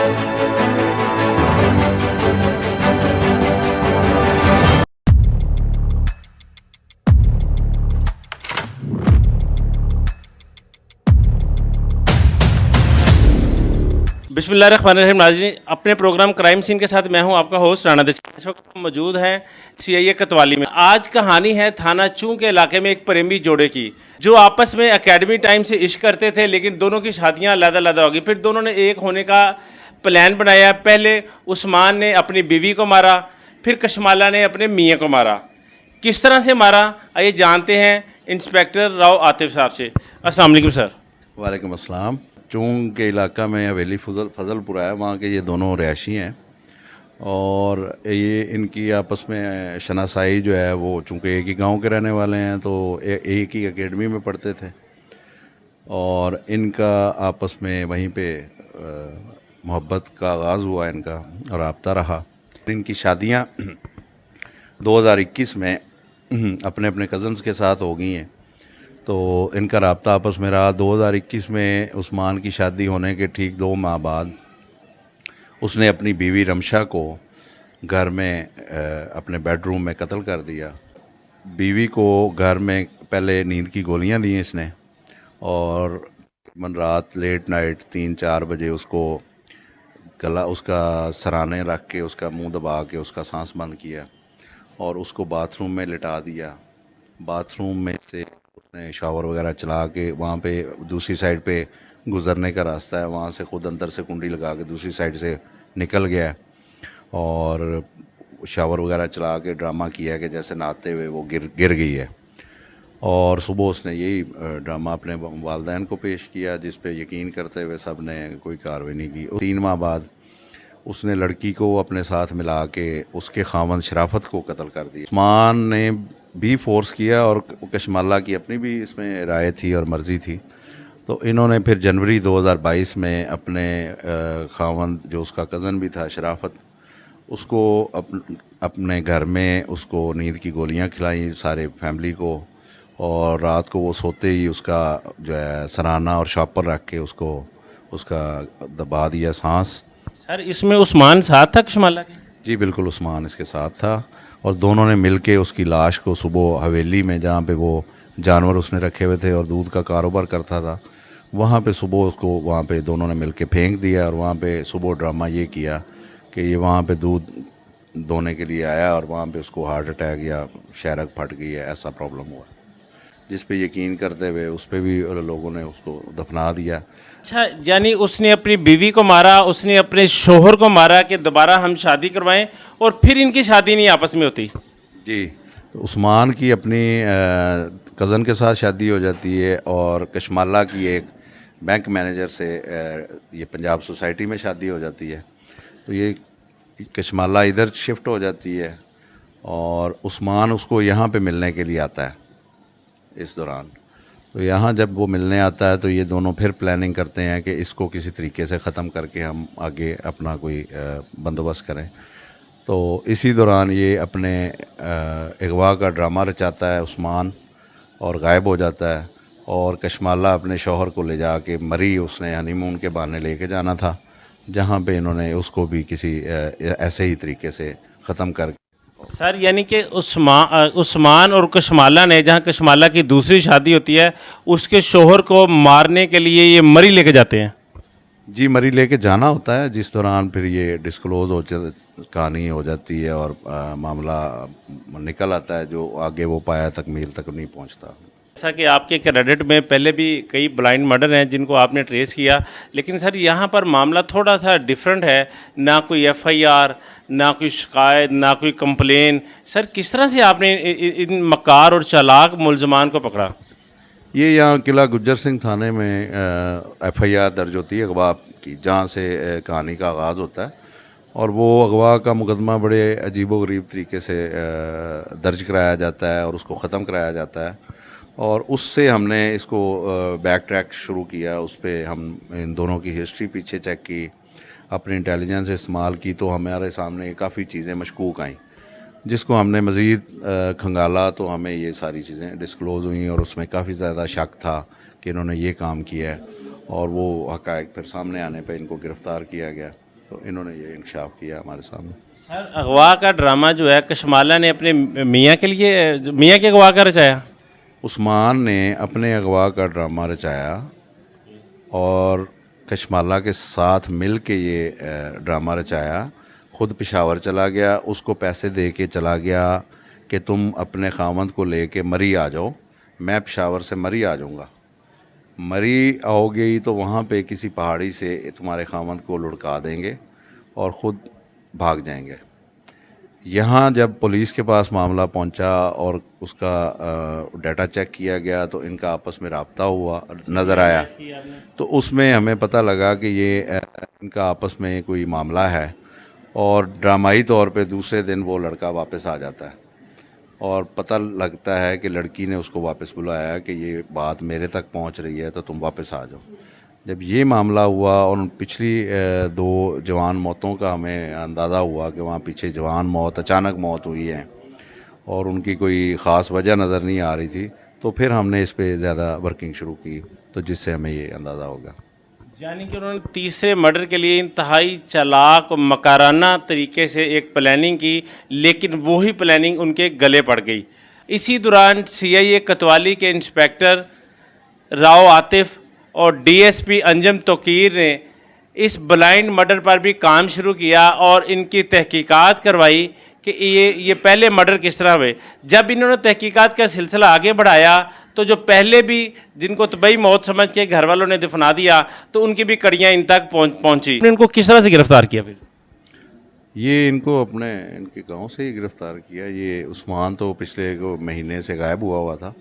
बिस्मिल्लाहिर्रहमानिर्रहीम। नाज़रीन, अपने प्रोग्राम क्राइम सीन के साथ मैं हूं आपका होस्ट राना दीक्षित। इस वक्त हम मौजूद हैं सीआईए कोतवाली में। आज कहानी है थाना चूं के इलाके में एक प्रेमी जोड़े की, जो आपस में एकेडमी टाइम से इश्क करते थे, लेकिन दोनों की शादियां अलग-अलग हो गई। फिर दोनों ने एक होने का प्लान बनाया। पहले उस्मान ने अपनी बीवी को मारा, फिर कशमाला ने अपने मियाँ को मारा। किस तरह से मारा, आइए जानते हैं इंस्पेक्टर राव आतिफ साहब से। अस्सलाम वालेकुम सर। वालेकुम अस्सलाम। चूंग के इलाका में हवेली फजलपुरा है, वहाँ के ये दोनों रिहायशी हैं और ये इनकी आपस में शनासाई जो है वो चूँकि एक ही गांव के रहने वाले हैं तो एक ही एकेडमी में पढ़ते थे और इनका आपस में वहीं पे मोहब्बत का आगाज़ हुआ इनका और रब्ता रहा। इनकी शादियाँ 2021 में अपने अपने कज़न्स के साथ हो गई हैं, तो इनका रब्ता आपस में रहा। 2021 में उस्मान की शादी होने के ठीक 2 माह बाद उसने अपनी बीवी रमशा को घर में अपने बेडरूम में कत्ल कर दिया। बीवी को घर में पहले नींद की गोलियां दी इसने और मन रात लेट नाइट 3-4 बजे उसको गला उसका सराने रख के उसका मुंह दबा के उसका सांस बंद किया और उसको बाथरूम में लिटा दिया। बाथरूम में से उसने शावर वगैरह चला के वहाँ पे दूसरी साइड पे गुज़रने का रास्ता है, वहाँ से ख़ुद अंदर से कुंडी लगा के दूसरी साइड से निकल गया और शावर वगैरह चला के ड्रामा किया कि जैसे नहाते हुए वो गिर गई है। और सुबह उसने यही ड्रामा अपने वालिदैन को पेश किया, जिस पे यकीन करते हुए सब ने कोई कार्रवाई नहीं की। 3 माह बाद उसने लड़की को अपने साथ मिला के उसके खावंद शराफत को कत्ल कर दिया। उस्मान ने भी फोर्स किया और कशमाला की अपनी भी इसमें राय थी और मर्ज़ी थी, तो इन्होंने फिर जनवरी 2022 में अपने खावंद जो उसका कज़न भी था शराफत, उसको अपने घर में उसको नींद की गोलियां खिलाई सारे फैमिली को और रात को वो सोते ही उसका जो है सराना और शॉपर रख के उसका दबा दिया सांस। सर, इसमें उस्मान साथ था कशमाला के? जी बिल्कुल, उस्मान इसके साथ था और दोनों ने मिलके उसकी लाश को सुबह हवेली में जहाँ पे वो जानवर उसने रखे हुए थे और दूध का कारोबार करता था, वहाँ पे सुबह उसको वहाँ पे दोनों ने मिलके फेंक दिया और वहाँ पे सुबह ड्रामा ये किया कि ये वहाँ पे दूध दोने के लिए आया और वहाँ पे उसको हार्ट अटैक या शहरक फट गई है, ऐसा प्रॉब्लम हुआ, जिस पे यकीन करते हुए उस पर भी लोगों ने उसको दफना दिया। अच्छा, यानी उसने अपनी बीवी को मारा, उसने अपने शोहर को मारा कि दोबारा हम शादी करवाएं, और फिर इनकी शादी नहीं आपस में होती? जी, तो उस्मान की अपनी कज़न के साथ शादी हो जाती है और कशमाला की एक बैंक मैनेजर से ये पंजाब सोसाइटी में शादी हो जाती है। तो ये कशमाला इधर शिफ्ट हो जाती है और उस्मान उसको यहाँ पे मिलने के लिए आता है इस दौरान। तो यहाँ जब वो मिलने आता है तो ये दोनों फिर प्लानिंग करते हैं कि इसको किसी तरीके से ख़त्म करके हम आगे अपना कोई बंदोबस्त करें। तो इसी दौरान ये अपने अगवा का ड्रामा रचाता है उस्मान और गायब हो जाता है और कशमाला अपने शौहर को ले जा के मरी उसने हनीमून के बहाने लेके जाना था, जहाँ पे इन्होंने उसको भी किसी ऐसे ही तरीके से ख़त्म कर। सर, यानी कि उस्मान और कशमाला ने, जहाँ कशमाला की दूसरी शादी होती है, उसके शोहर को मारने के लिए ये मरी लेके जाते हैं? जी, मरी लेके जाना होता है, जिस दौरान फिर ये डिस्क्लोज़ हो कहानी हो जाती है और मामला निकल आता है, जो आगे वो पाया तकमील तक नहीं पहुंचता। जैसा कि आपके क्रेडिट में पहले भी कई ब्लाइंड मर्डर हैं जिनको आपने ट्रेस किया, लेकिन सर यहाँ पर मामला थोड़ा सा डिफरेंट है। ना कोई एफआईआर, ना कोई शिकायत, ना कोई कंप्लेन। सर, किस तरह से आपने इन मक्कार और चालाक मुलजमान को पकड़ा? ये यहाँ किला गुज्जर सिंह थाने में एफआईआर दर्ज होती है अगवा की, जहाँ से कहानी का आगाज़ होता है और वो अगवा का मुकदमा बड़े अजीबोगरीब तरीके से दर्ज कराया जाता है और उसको ख़त्म कराया जाता है और उससे हमने इसको बैक ट्रैक शुरू किया। उस पर हम इन दोनों की हिस्ट्री पीछे चेक की, अपनी इंटेलिजेंस इस्तेमाल की, तो हमारे सामने काफ़ी चीज़ें मशकूक आईं, जिसको हमने मज़ीद खंगाला तो हमें ये सारी चीज़ें डिस्क्लोज़ हुई और उसमें काफ़ी ज़्यादा शक था कि इन्होंने ये काम किया है और वो हक़ाइक़ फिर सामने आने पे इनको गिरफ़्तार किया गया। तो इन्होंने ये इंकशाफ किया हमारे सामने। सर अगवा का ड्रामा जो है कशमाला ने अपने मियाँ के लिए, मियाँ के अगवा का रचाया। उस्मान ने अपने अगवा का ड्रामा रचाया और कशमाला के साथ मिल के ये ड्रामा रचाया। ख़ुद पेशावर चला गया, उसको पैसे दे के चला गया कि तुम अपने खामंद को लेके मरी आ जाओ, मैं पेशावर से मरी आ जाऊँगा। मरी आओगे तो वहाँ पे किसी पहाड़ी से तुम्हारे खामंद को लुढ़का देंगे और ख़ुद भाग जाएंगे। यहाँ जब पुलिस के पास मामला पहुँचा और उसका डाटा चेक किया गया तो इनका आपस में रब्ता हुआ नज़र आया, तो उसमें हमें पता लगा कि ये इनका आपस में कोई मामला है। और ड्रामाई तौर पे दूसरे दिन वो लड़का वापस आ जाता है और पता लगता है कि लड़की ने उसको वापस बुलाया कि ये बात मेरे तक पहुंच रही है तो तुम वापस आ जाओ। जब ये मामला हुआ और पिछली 2 जवान मौतों का हमें अंदाज़ा हुआ कि वहाँ पीछे जवान मौत, अचानक मौत हुई है और उनकी कोई ख़ास वजह नज़र नहीं आ रही थी, तो फिर हमने इस पर ज़्यादा वर्किंग शुरू की, तो जिससे हमें ये अंदाज़ा होगा। यानी कि उन्होंने तीसरे मर्डर के लिए इंतहाई चालाक और मकाराना तरीके से एक प्लानिंग की, लेकिन वही प्लानिंग उनके गले पड़ गई। इसी दौरान सीआईए कोतवाली के इंस्पेक्टर राव आतिफ और डीएसपी अंजम तोकीर ने इस ब्लाइंड मर्डर पर भी काम शुरू किया और इनकी तहकीकात करवाई कि ये पहले मर्डर किस तरह हुए। जब इन्होंने तहकीकात का सिलसिला आगे बढ़ाया तो जो पहले भी जिनको तबई मौत समझ के घर वालों ने दफना दिया, तो उनकी भी कड़ियाँ इन तक पहुँची। इनको किस तरह से गिरफ्तार किया फिर? ये इनको इनके गांव से ही गिरफ़्तार किया। ये उस्मान तो पिछले महीने से गायब हुआ था,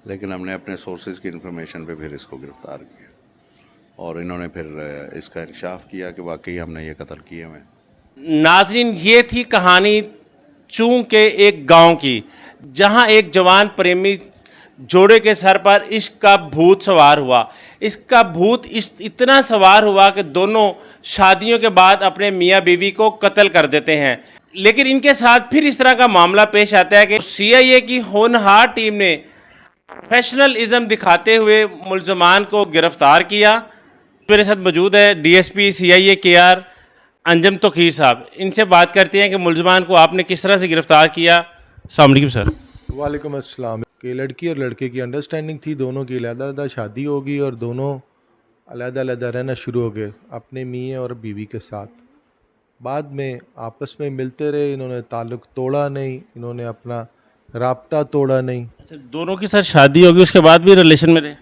लेकिन हमने अपने सोर्सेज की इन्फॉर्मेशन पे फिर इसको गिरफ़्तार किया और इन्होंने फिर इसका इंकशाफ किया कि वाकई हमने ये कत्ल किए हुए। नाजरीन, ये थी कहानी चूं के एक गांव की, जहां एक जवान प्रेमी जोड़े के सर पर इश्क का भूत सवार हुआ। इसका भूत इतना सवार हुआ कि दोनों शादियों के बाद अपने मियाँ बीवी को कत्ल कर देते हैं। लेकिन इनके साथ फिर इस तरह का मामला पेश आता है कि सीआईए की होनहार टीम ने प्रोफेशनलिज्म दिखाते हुए मुल्ज़मान को गिरफ्तार किया। मेरे साथ मौजूद है DSP CIA K R Anjum Tauqeer साहब। इनसे बात करते हैं कि मुल्ज़मान को आपने किस तरह से गिरफ्तार किया। अस्सलाम वालेकुम सर। वालेकुम अस्सलाम। कि लड़की और लड़के की अंडरस्टैंडिंग थी, दोनों की अलग-अलग शादी होगी और दोनों अलग-अलग रहना शुरू हो गए अपने मियाँ और बीवी के साथ। बाद में आपस में मिलते रहे, इन्होंने ताल्लुक़ तोड़ा नहीं, इन्होंने अपना राब्ता तोड़ा नहीं। अच्छा, दोनों की सर शादी होगी, उसके बाद भी रिलेशन में रहे?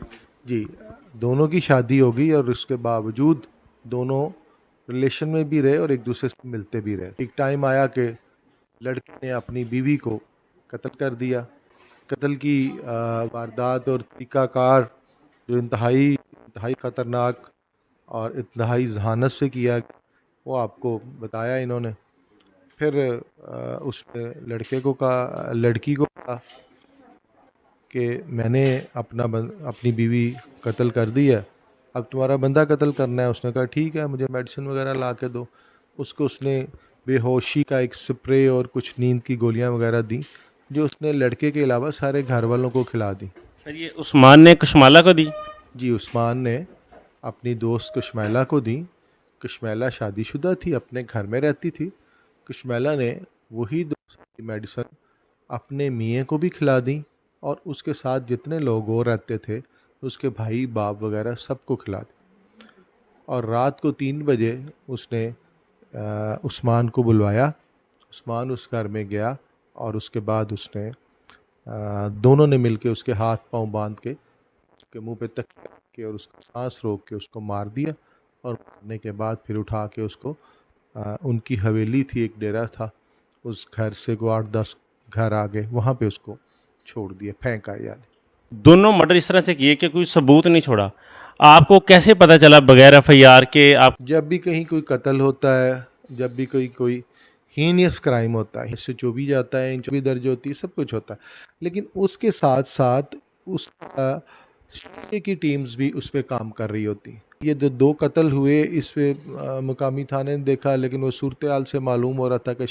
जी, दोनों की शादी होगी और उसके बावजूद दोनों रिलेशन में भी रहे और एक दूसरे से मिलते भी रहे। एक टाइम आया कि लड़के ने अपनी बीवी को कत्ल कर दिया। कत्ल की वारदात और तरीक़ाकार जो इंतहाई ख़तरनाक और इंतहाई जहानत से किया, वो आपको बताया इन्होंने। फिर उसने लड़की को कहा कि मैंने अपनी बीवी कत्ल कर दी है, अब तुम्हारा बंदा कत्ल करना है। उसने कहा ठीक है, मुझे मेडिसिन वगैरह ला के दो। उसने बेहोशी का एक स्प्रे और कुछ नींद की गोलियां वगैरह दी, जो उसने लड़के के अलावा सारे घर वालों को खिला दी। सर ये उस्मान ने कशमाला को दी? जी, उस्मान ने अपनी दोस्त कशमाला को दी। कशमाला शादीशुदा थी, अपने घर में रहती थी। कशमाला ने वही दोस्त की मेडिसिन अपने मियाँ को भी खिला दी और उसके साथ जितने लोग और रहते थे, उसके भाई बाप वगैरह सबको खिला दी। और रात को 3 बजे उसने उस्मान को बुलवाया। उस्मान उस घर में गया और उसके बाद उसने दोनों ने मिलके उसके हाथ पांव बांध के उसके मुंह पे तकिया रख के और उसका सांस रोक के उसको मार दिया। और मारने के बाद फिर उठा के उसको उनकी हवेली थी, एक डेरा था, उस घर से 8-10 घर आगे वहाँ पे उसको छोड़ दिया, फेंका। यानी दोनों मर्डर इस तरह से किए कि कोई सबूत नहीं छोड़ा। आपको कैसे पता चला बगैर एफआईआर के? आप जब भी कहीं कोई कत्ल होता है, जब भी कोई हीनियस क्राइम होता है, इससे जो भी जाता है, जो भी दर्ज होती है, सब कुछ होता है, लेकिन उसके साथ साथ उस सीआईए की टीम्स भी उस पर काम कर रही होती। ये जो 2 कत्ल हुए, इस पे मुकामी थाने ने देखा, लेकिन वो सूरत हाल से मालूम हो रहा था कि